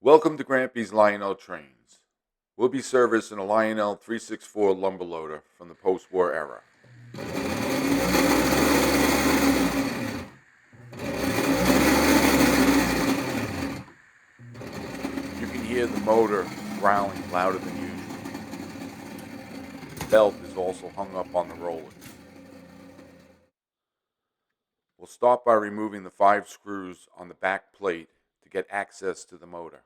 Welcome to Grampy's Lionel Trains. We'll be serviced in a Lionel 364 lumber loader from the post-war era. You can hear the motor growling louder than usual. The belt is also hung up on the rollers. We'll start by removing the 5 screws on the back plate to get access to the motor.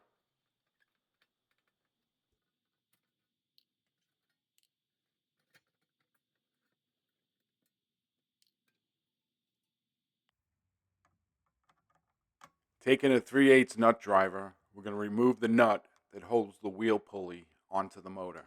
Taking a 3/8 nut driver, we're going to remove the nut that holds the wheel pulley onto the motor.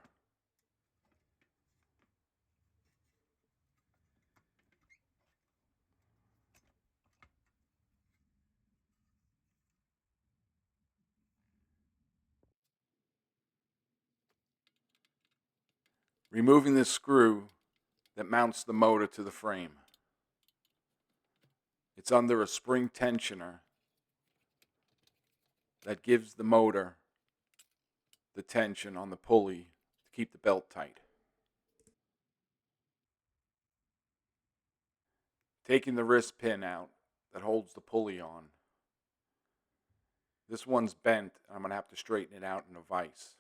Removing the screw that mounts the motor to the frame. It's under a spring tensioner that gives the motor the tension on the pulley to keep the belt tight. Taking the wrist pin out that holds the pulley on. This one's bent, and I'm going to have to straighten it out in a vise.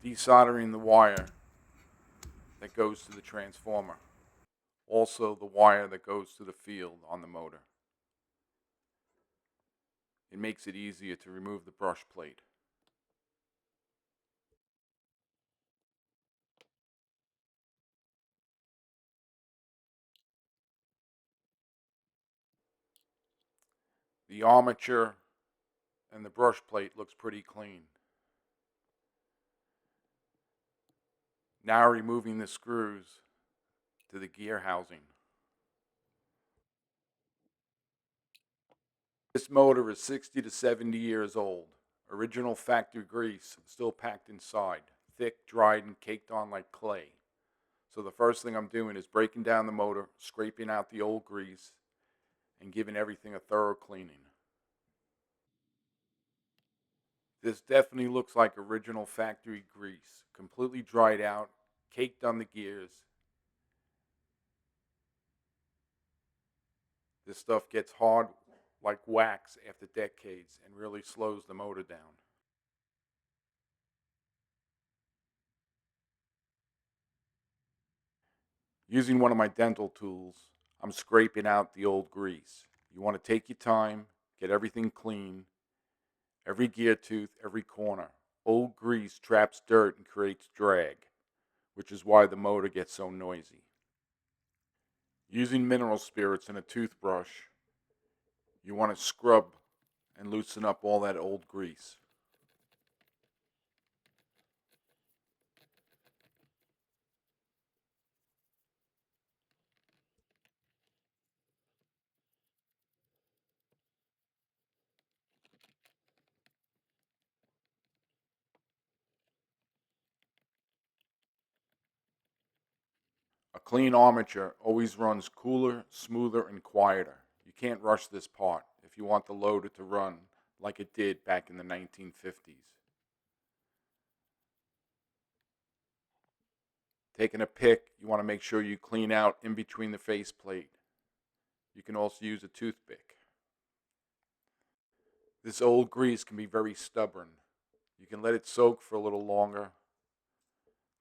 Desoldering the wire that goes to the transformer. Also the wire that goes to the field on the motor. It makes it easier to remove the brush plate. The armature and the brush plate looks pretty clean. Now removing the screws to the gear housing. This motor is 60 to 70 years old. Original factory grease still packed inside, thick, dried, and caked on like clay. So the first thing I'm doing is breaking down the motor, scraping out the old grease, and giving everything a thorough cleaning. This definitely looks like original factory grease, completely dried out, caked on the gears. This stuff gets hard like wax after decades and really slows the motor down. Using one of my dental tools, I'm scraping out the old grease. You want to take your time, get everything clean, every gear tooth, every corner. Old grease traps dirt and creates drag, which is why the motor gets so noisy. Using mineral spirits and a toothbrush, you want to scrub and loosen up all that old grease. A clean armature always runs cooler, smoother, and quieter. You can't rush this part if you want the loader to run like it did back in the 1950s. Taking a pick, you want to make sure you clean out in between the faceplate. You can also use a toothpick. This old grease can be very stubborn. You can let it soak for a little longer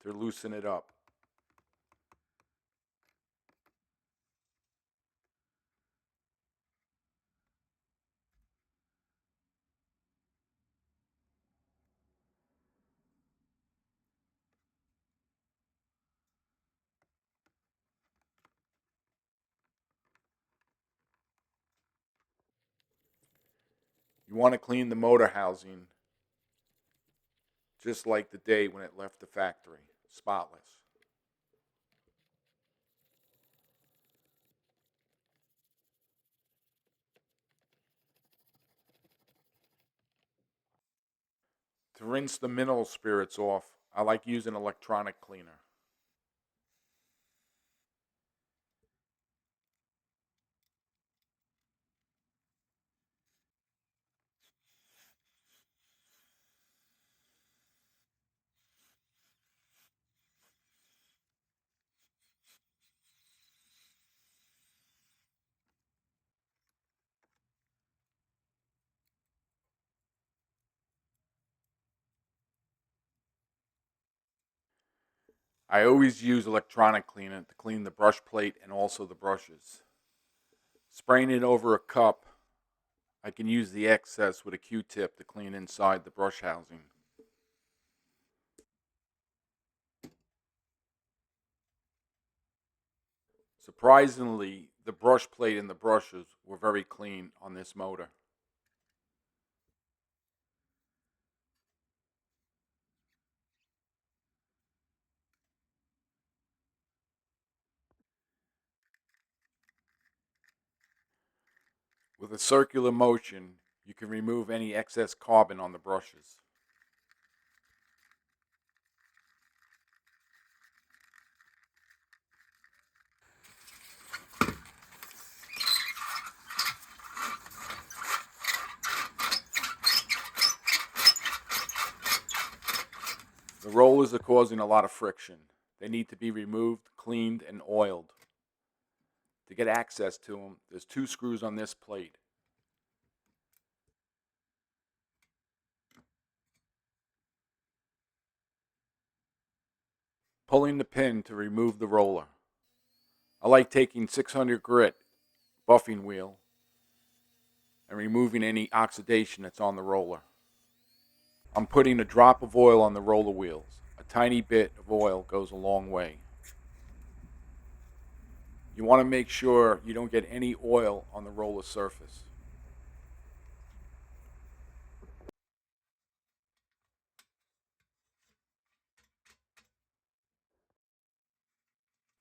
to loosen it up. You want to clean the motor housing just like the day when it left the factory, spotless. To rinse the mineral spirits off, I like using electronic cleaner. I always use electronic cleaner to clean the brush plate and also the brushes. Spraying it over a cup, I can use the excess with a Q-tip to clean inside the brush housing. Surprisingly, the brush plate and the brushes were very clean on this motor. With a circular motion, you can remove any excess carbon on the brushes. The rollers are causing a lot of friction. They need to be removed, cleaned, and oiled. To get access to them, there's 2 screws on this plate. Pulling the pin to remove the roller. I like taking 600 grit buffing wheel and removing any oxidation that's on the roller. I'm putting a drop of oil on the roller wheels. A tiny bit of oil goes a long way. You want to make sure you don't get any oil on the roller surface.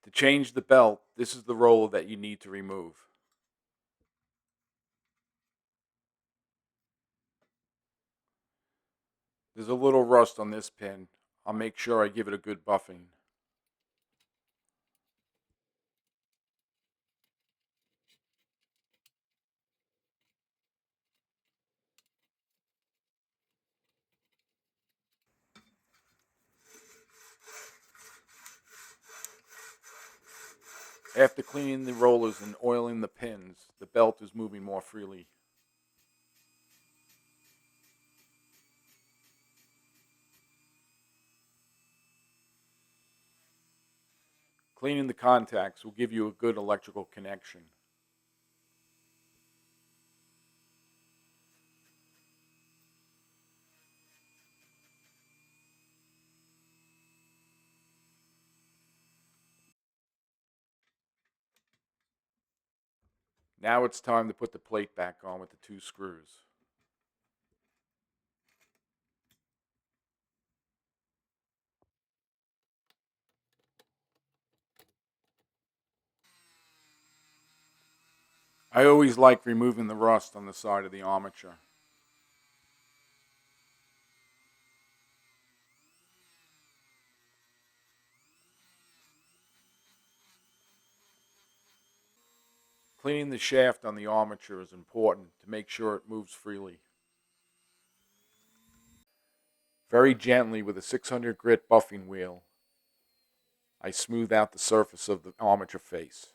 To change the belt, this is the roller that you need to remove. There's a little rust on this pin. I'll make sure I give it a good buffing. After cleaning the rollers and oiling the pins, the belt is moving more freely. Cleaning the contacts will give you a good electrical connection. Now it's time to put the plate back on with the 2 screws. I always like removing the rust on the side of the armature. Cleaning the shaft on the armature is important to make sure it moves freely. Very gently with a 600 grit buffing wheel, I smooth out the surface of the armature face.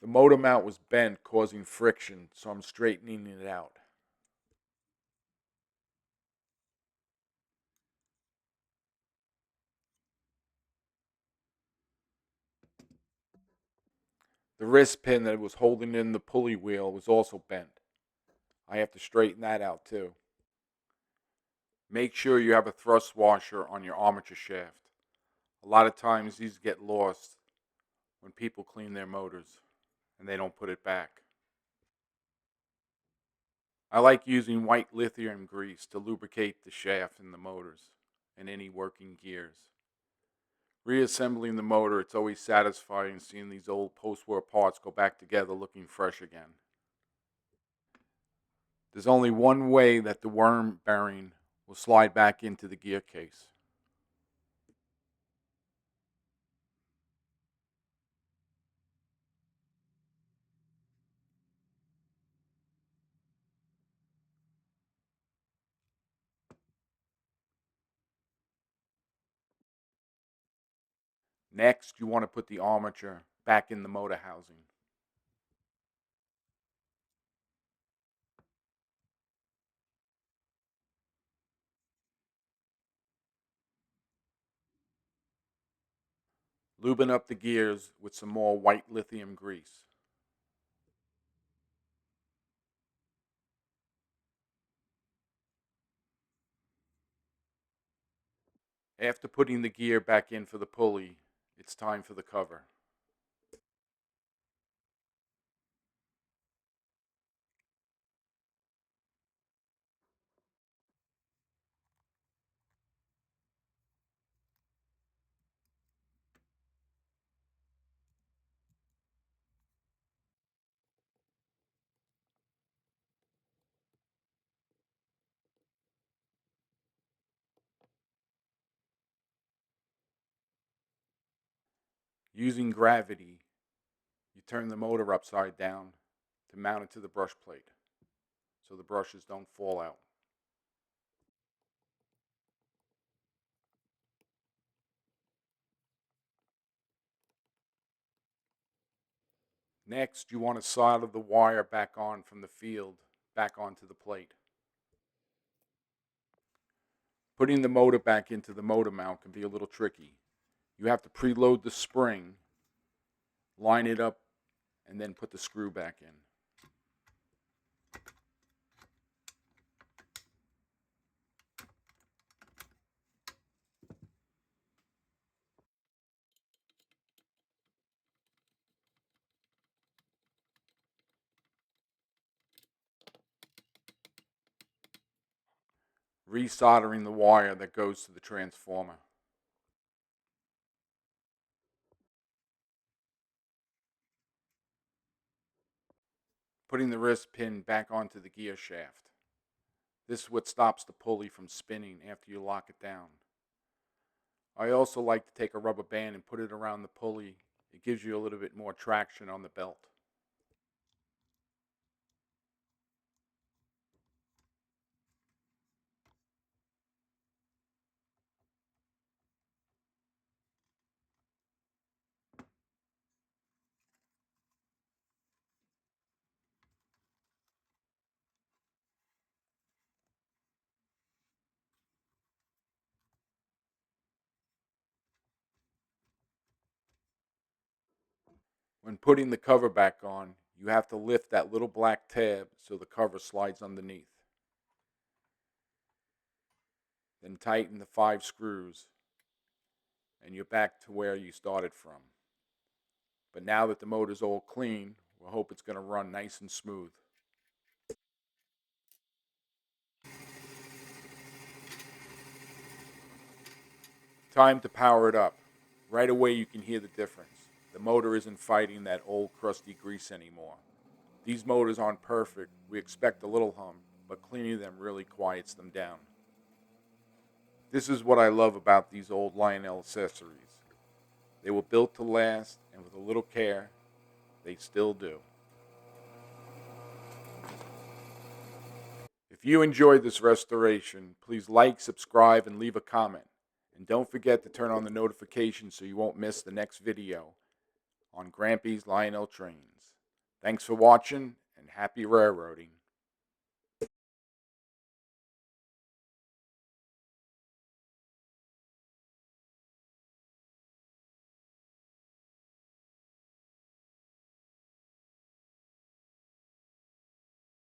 The motor mount was bent, causing friction, so I'm straightening it out. The wrist pin that was holding in the pulley wheel was also bent. I have to straighten that out too. Make sure you have a thrust washer on your armature shaft. A lot of times these get lost when people clean their motors and they don't put it back. I like using white lithium grease to lubricate the shaft and the motors and any working gears. Reassembling the motor, it's always satisfying seeing these old post-war parts go back together looking fresh again. There's only one way that the worm bearing will slide back into the gear case. Next, you want to put the armature back in the motor housing. Lubing up the gears with some more white lithium grease. After putting the gear back in for the pulley, it's time for the cover. Using gravity, you turn the motor upside down to mount it to the brush plate so the brushes don't fall out. Next, you want to solder the wire back on from the field back onto the plate. Putting the motor back into the motor mount can be a little tricky. You have to preload the spring, line it up, and then put the screw back in. Resoldering the wire that goes to the transformer. Putting the wrist pin back onto the gear shaft. This is what stops the pulley from spinning after you lock it down. I also like to take a rubber band and put it around the pulley. It gives you a little bit more traction on the belt. When putting the cover back on, you have to lift that little black tab so the cover slides underneath. Then tighten the 5 screws, and you're back to where you started from. But now that the motor's all clean, we hope it's going to run nice and smooth. Time to power it up. Right away you can hear the difference. The motor isn't fighting that old crusty grease anymore. These motors aren't perfect. We expect a little hum, but cleaning them really quiets them down. This is what I love about these old Lionel accessories. They were built to last, and with a little care, they still do. If you enjoyed this restoration, please like, subscribe, and leave a comment. And don't forget to turn on the notifications so you won't miss the next video on Grampy's Lionel trains. Thanks for watching, and happy railroading.